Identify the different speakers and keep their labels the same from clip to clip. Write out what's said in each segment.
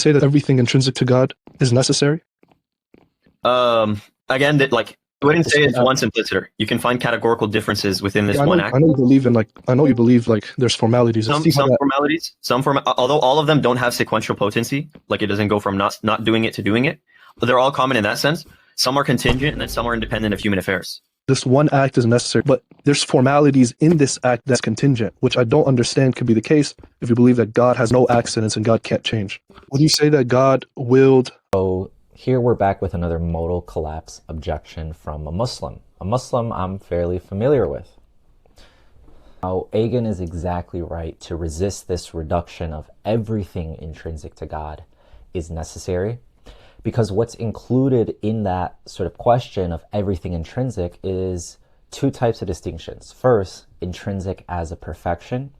Speaker 1: say that everything intrinsic to God is necessary?
Speaker 2: Again, that like I wouldn't say it's one simpliciter. You can find categorical differences within this one act.
Speaker 1: I know you believe in there's formalities.
Speaker 2: Some formalities, although all of them don't have sequential potency, like it doesn't go from not doing it to doing it, but they're all common in that sense. Some are contingent, and then some are independent of human affairs.
Speaker 1: This one act is necessary, but there's formalities in this act that's contingent, which I don't understand could be the case if you believe that God has no accidents and God can't change. Would you say that God willed?
Speaker 3: So here we're back with another modal collapse objection from a Muslim I'm fairly familiar with. Now, Agen is exactly right to resist this reduction of everything intrinsic to God is necessary, because what's included in that sort of question of everything intrinsic is two types of distinctions. First, intrinsic as a perfection.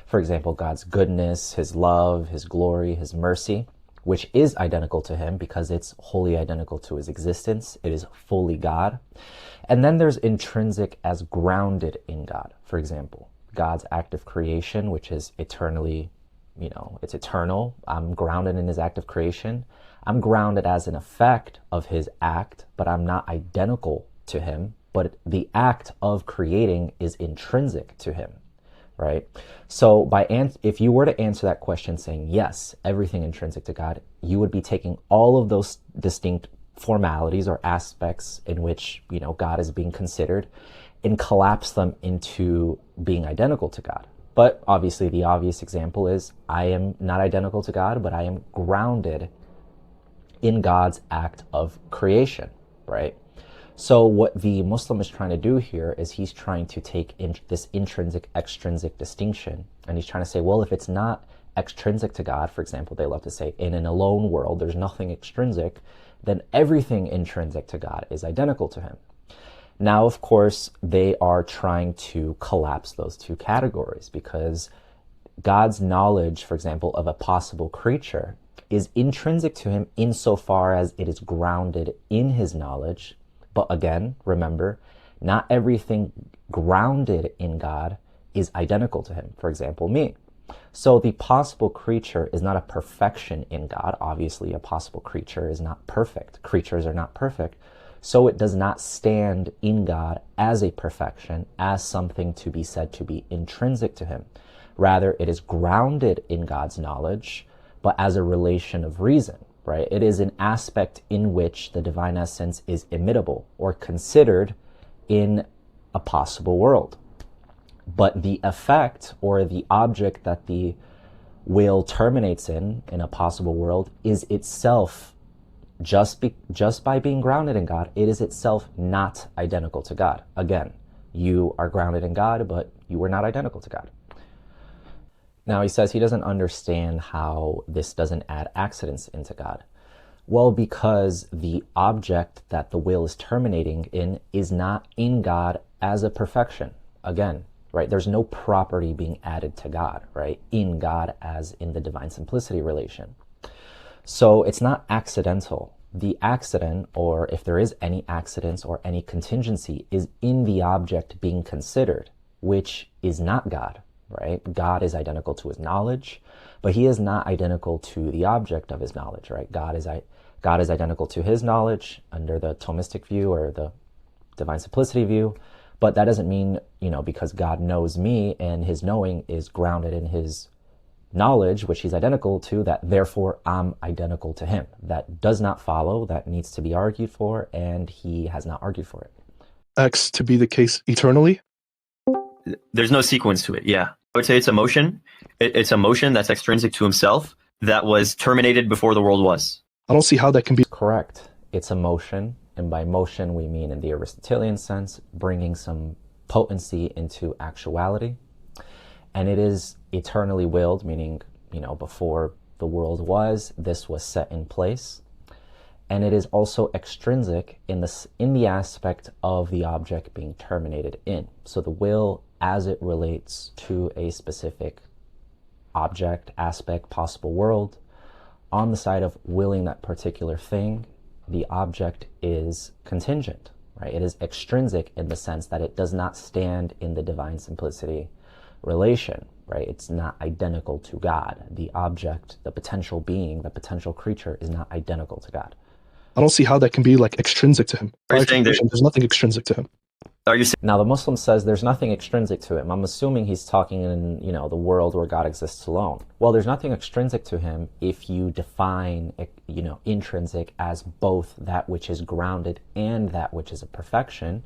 Speaker 3: For example, God's goodness, his love, his glory, his mercy, which is identical to him because it's wholly identical to his existence. It is fully God. And then there's intrinsic as grounded in God. For example, God's act of creation, which is eternally, it's eternal. I'm grounded in his act of creation. I'm grounded as an effect of his act, but I'm not identical to him. But the act of creating is intrinsic to him, right? So if you were to answer that question saying, yes, everything intrinsic to God, you would be taking all of those distinct formalities or aspects in which, God is being considered and collapse them into being identical to God. But obviously the obvious example is I am not identical to God, but I am grounded in God's act of creation, right? So what the Muslim is trying to do here is he's trying to take this intrinsic, extrinsic distinction, and he's trying to say, well, if it's not extrinsic to God, for example, they love to say, in an alone world, there's nothing extrinsic, then everything intrinsic to God is identical to him. Now, of course, they are trying to collapse those two categories because God's knowledge, for example, of a possible creature is intrinsic to him insofar as it is grounded in his knowledge. But again, remember, not everything grounded in God is identical to him. For example, me. So the possible creature is not a perfection in God. Obviously, a possible creature is not perfect. Creatures are not perfect. So it does not stand in God as a perfection, as something to be said to be intrinsic to him. Rather, it is grounded in God's knowledge, but as a relation of reason, right? It is an aspect in which the divine essence is imitable or considered in a possible world. But the effect or the object that the will terminates in a possible world is itself, just by being grounded in God, it is itself not identical to God. Again, you are grounded in God, but you are not identical to God. Now he says he doesn't understand how this doesn't add accidents into God. Well, because the object that the will is terminating in is not in God as a perfection. Again, right? There's no property being added to God, right? In God as in the divine simplicity relation. So it's not accidental. The accident, or if there is any accidents or any contingency, is in the object being considered, which is not God, right? God is identical to his knowledge, but he is not identical to the object of his knowledge, right? God is identical to his knowledge under the Thomistic view or the divine simplicity view, but that doesn't mean, because God knows me and his knowing is grounded in his knowledge, which he's identical to, that therefore I'm identical to him. That does not follow. That needs to be argued for, and he has not argued for it.
Speaker 1: X to be the case eternally?
Speaker 2: There's no sequence to it, yeah. I would say it's a motion. It's a motion that's extrinsic to himself that was terminated before the world was.
Speaker 1: I don't see how that can be.
Speaker 3: Correct. It's a motion, and by motion we mean in the Aristotelian sense, bringing some potency into actuality. And it is eternally willed, meaning, before the world was, this was set in place. And it is also extrinsic in the aspect of the object being terminated in. So the will, as it relates to a specific object, aspect, possible world, on the side of willing that particular thing, the object is contingent, right? It is extrinsic in the sense that it does not stand in the divine simplicity relation, right? It's not identical to God. The object, the potential being, the potential creature is not identical to God.
Speaker 1: I don't see how that can be like extrinsic to him.
Speaker 2: Are you saying
Speaker 1: There's nothing extrinsic to him.
Speaker 2: Are you saying
Speaker 3: Now, the Muslim says there's nothing extrinsic to him. I'm assuming he's talking in, the world where God exists alone. Well, there's nothing extrinsic to him if you define, intrinsic as both that which is grounded and that which is a perfection.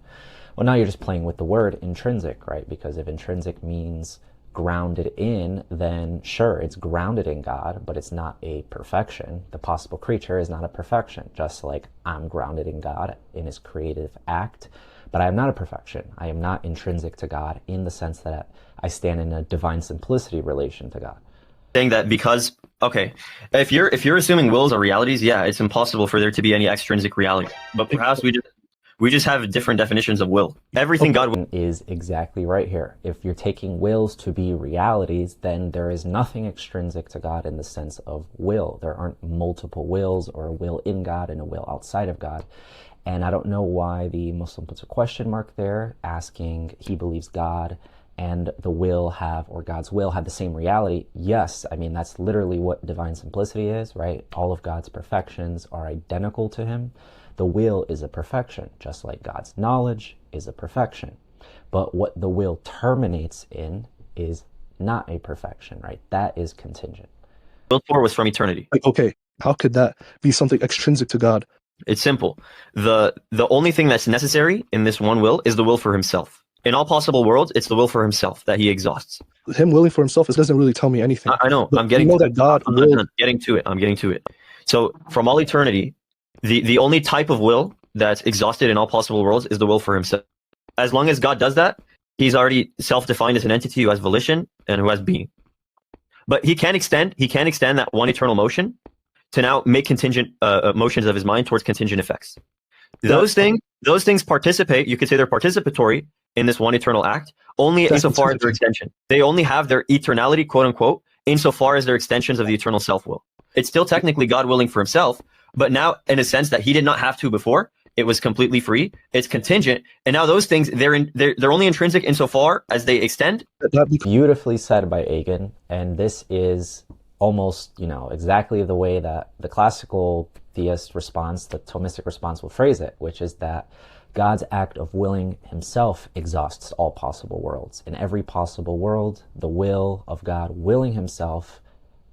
Speaker 3: Well, now you're just playing with the word intrinsic, right? Because if intrinsic means grounded in, then sure, it's grounded in God, but it's not a perfection. The possible creature is not a perfection, just like I'm grounded in God in his creative act, but I am not a perfection. I am not intrinsic to God in the sense that I stand in a divine simplicity relation to God.
Speaker 2: saying that because, okay, if you're assuming wills are realities, yeah, it's impossible for there to be any extrinsic reality. But perhaps we just have different definitions of will. Everything God
Speaker 3: is exactly right here. If you're taking wills to be realities, then there is nothing extrinsic to God in the sense of will. There aren't multiple wills, or a will in God and a will outside of God. And I don't know why the Muslim puts a question mark there, asking he believes God and the will have, or God's will have the same reality. Yes, I mean, that's literally what divine simplicity is, right? All of God's perfections are identical to him. The will is a perfection, just like God's knowledge is a perfection. But what the will terminates in is not a perfection, right? That is contingent.
Speaker 2: willed for was from eternity.
Speaker 1: Like, okay, how could that be something extrinsic to God?
Speaker 2: It's simple. The only thing that's necessary in this one will is the will for himself. In all possible worlds, it's the will for himself that he exhausts.
Speaker 1: Him willing for himself, it doesn't really tell me anything.
Speaker 2: I know.
Speaker 1: But
Speaker 2: I'm getting
Speaker 1: we know
Speaker 2: to
Speaker 1: that
Speaker 2: it.
Speaker 1: God
Speaker 2: I'm
Speaker 1: willed.
Speaker 2: getting to it. I'm getting to it. So from all eternity, the only type of will that's exhausted in all possible worlds is the will for himself. As long as God does that, he's already self-defined as an entity who has volition and who has being. But he can extend that one eternal motion to now make contingent motions of his mind towards contingent effects. Those things participate. You could say they're participatory in this one eternal act, only insofar as their extension. They only have their eternality, quote unquote, insofar as they're extensions of the eternal self-will. It's still technically God willing for himself, but now in a sense that he did not have to before. It was completely free. It's contingent, and now those things they're only intrinsic insofar as they extend.
Speaker 3: Beautifully said by Agen, and this is almost exactly the way that the classical theist response, the Thomistic response, will phrase it, which is that God's act of willing himself exhausts all possible worlds. In every possible world, the will of God willing himself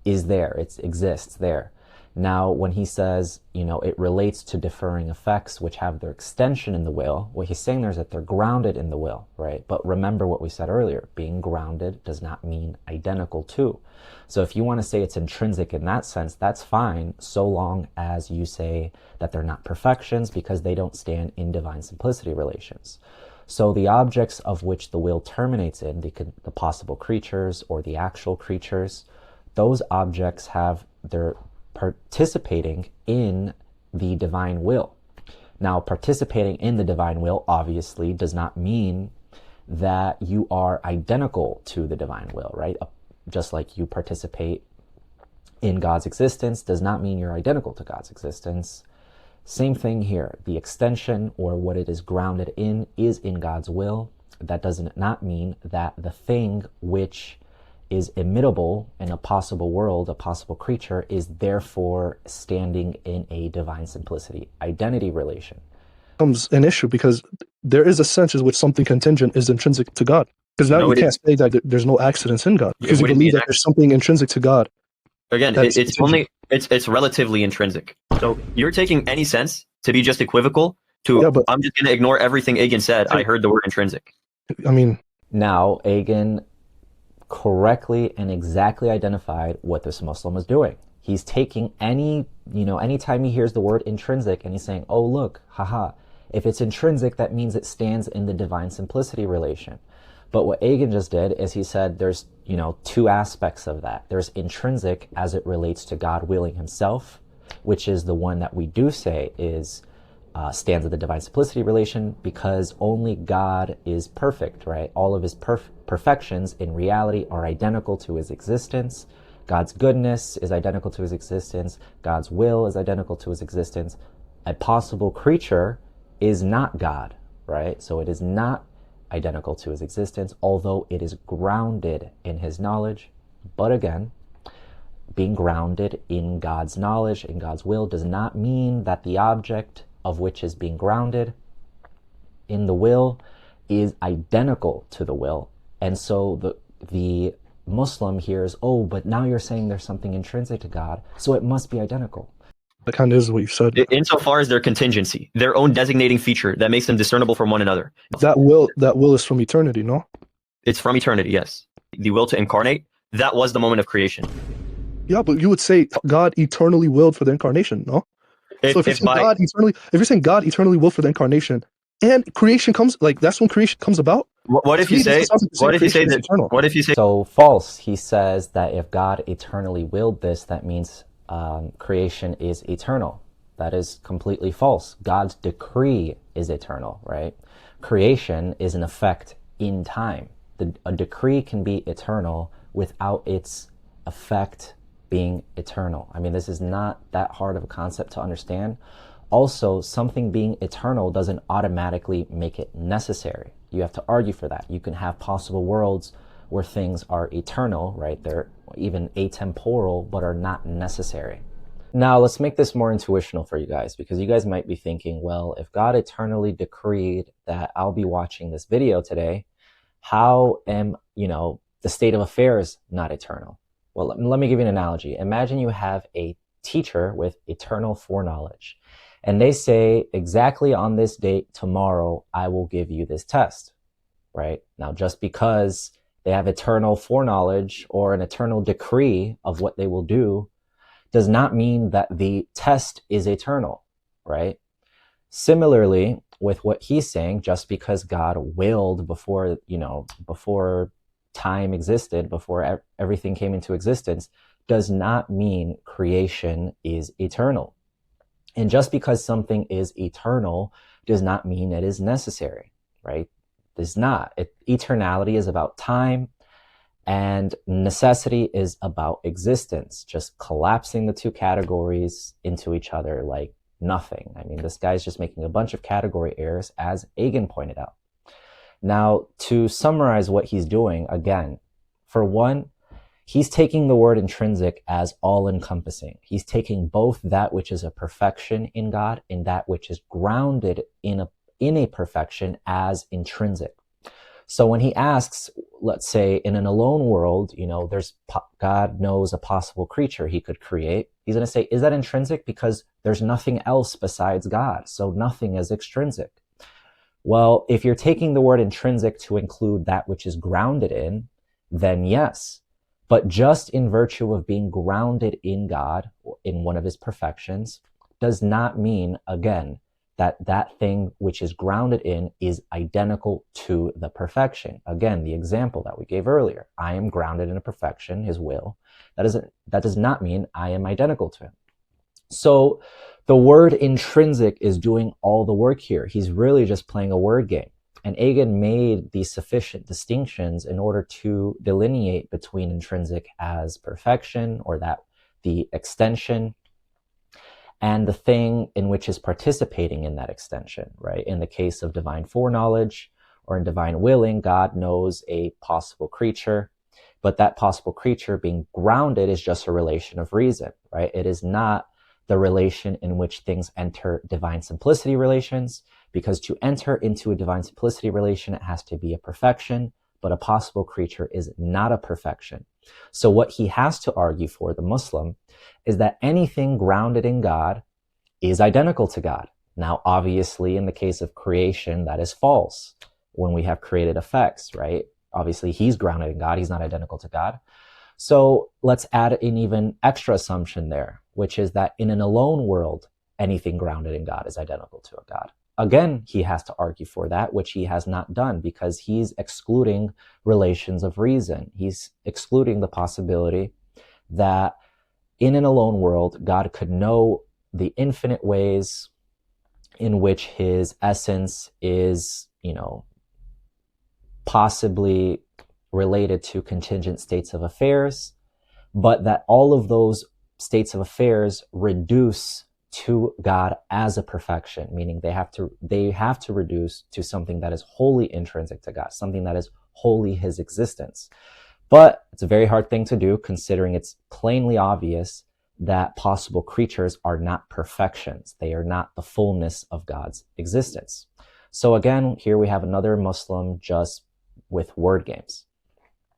Speaker 3: is there. It exists there. Now, when he says, it relates to differing effects which have their extension in the will, what he's saying there is that they're grounded in the will, right? But remember what we said earlier, being grounded does not mean identical to. So if you want to say it's intrinsic in that sense, that's fine, so long as you say that they're not perfections because they don't stand in divine simplicity relations. So the objects of which the will terminates in, the possible creatures or the actual creatures, those objects have their participating in the divine will. Now, participating in the divine will obviously does not mean that you are identical to the divine will, right? Just like you participate in God's existence does not mean you're identical to God's existence. Same thing here. The extension, or what it is grounded in, is in God's will. That does not mean that the thing which is imitable in a possible world, a possible creature, is therefore standing in a divine simplicity identity relation.
Speaker 1: Becomes an issue because there is a sense in which something contingent is intrinsic to God. Because now you can't say that there's no accidents in God because you believe that there's something intrinsic to God.
Speaker 2: Again, it's relatively intrinsic. So you're taking any sense to be just equivocal to. Yeah, but I'm just going to ignore everything Agen said. I heard the word intrinsic.
Speaker 1: I mean,
Speaker 3: now Agen correctly and exactly identified what this Muslim was doing. He's taking anytime he hears the word intrinsic and he's saying, oh, look, haha, if it's intrinsic, that means it stands in the divine simplicity relation. But what Agen just did is he said there's, two aspects of that. There's intrinsic as it relates to God willing himself, which is the one that we do say is stands in the divine simplicity relation because only God is perfect, right? All of his perfections in reality are identical to his existence. God's goodness is identical to his existence. God's will is identical to his existence. A possible creature is not God, right? So it is not identical to his existence, although it is grounded in his knowledge. But again, being grounded in God's knowledge, in God's will, does not mean that the object of which is being grounded in the will is identical to the will. And so the Muslim hears, oh, but now you're saying there's something intrinsic to God, so it must be identical.
Speaker 1: That kind of is what you said.
Speaker 2: Insofar as their contingency, their own designating feature that makes them discernible from one another.
Speaker 1: That will is from eternity, no?
Speaker 2: It's from eternity, yes. The will to incarnate, that was the moment of creation.
Speaker 1: Yeah, but you would say God eternally willed for the incarnation, no? So if you're saying God eternally willed for the incarnation, and creation comes, like that's when creation comes about.
Speaker 2: What if you say? What if you say that?
Speaker 1: Eternal.
Speaker 2: What if you say?
Speaker 3: So false. He says that if God eternally willed this, that means creation is eternal. That is completely false. God's decree is eternal, right? Creation is an effect in time. A decree can be eternal without its effect being eternal. I mean, this is not that hard of a concept to understand. Also, something being eternal doesn't automatically make it necessary. You have to argue for that. You can have possible worlds where things are eternal, right? They're even atemporal, but are not necessary. Now, let's make this more intuitional for you guys, because you guys might be thinking, well, if God eternally decreed that I'll be watching this video today, how am, the state of affairs not eternal? Well, let me give you an analogy. Imagine you have a teacher with eternal foreknowledge, and they say, exactly on this date tomorrow, I will give you this test, right? Now, just because they have eternal foreknowledge or an eternal decree of what they will do does not mean that the test is eternal, right? Similarly, with what he's saying, just because God willed before time existed, before everything came into existence, does not mean creation is eternal. And just because something is eternal does not mean it is necessary, right? It's not. Eternality is about time, and necessity is about existence, just collapsing the two categories into each other like nothing. I mean, this guy's just making a bunch of category errors, as Agen pointed out. Now, to summarize what he's doing, again, for one, he's taking the word intrinsic as all-encompassing. He's taking both that which is a perfection in God and that which is grounded in a perfection as intrinsic. So when he asks, let's say in an alone world, God knows a possible creature he could create. He's going to say, is that intrinsic? Because there's nothing else besides God. So nothing is extrinsic. Well, if you're taking the word intrinsic to include that which is grounded in, then yes. But just in virtue of being grounded in God, in one of his perfections, does not mean, again, that thing which is grounded in is identical to the perfection. Again, the example that we gave earlier, I am grounded in a perfection, his will. That does not mean I am identical to him. So the word intrinsic is doing all the work here. He's really just playing a word game. And Agen made these sufficient distinctions in order to delineate between intrinsic as perfection, or that the extension, and the thing in which is participating in that extension, right? In the case of divine foreknowledge or in divine willing, God knows a possible creature, but that possible creature being grounded is just a relation of reason, right? It is not the relation in which things enter divine simplicity relations, because to enter into a divine simplicity relation, it has to be a perfection, but a possible creature is not a perfection. So what he has to argue for, the Muslim, is that anything grounded in God is identical to God. Now, obviously, in the case of creation, that is false when we have created effects, right? Obviously, he's grounded in God. He's not identical to God. So let's add an even extra assumption there, which is that in an alone world, anything grounded in God is identical to a God. Again, he has to argue for that, which he has not done, because he's excluding relations of reason. He's excluding the possibility that in an alone world, God could know the infinite ways in which his essence is, possibly related to contingent states of affairs, but that all of those states of affairs reduce to God as a perfection, meaning they have to reduce to something that is wholly intrinsic to God, something that is wholly his existence. But it's a very hard thing to do, considering it's plainly obvious that possible creatures are not perfections. They are not the fullness of God's existence. So again, here we have another Muslim just with word games.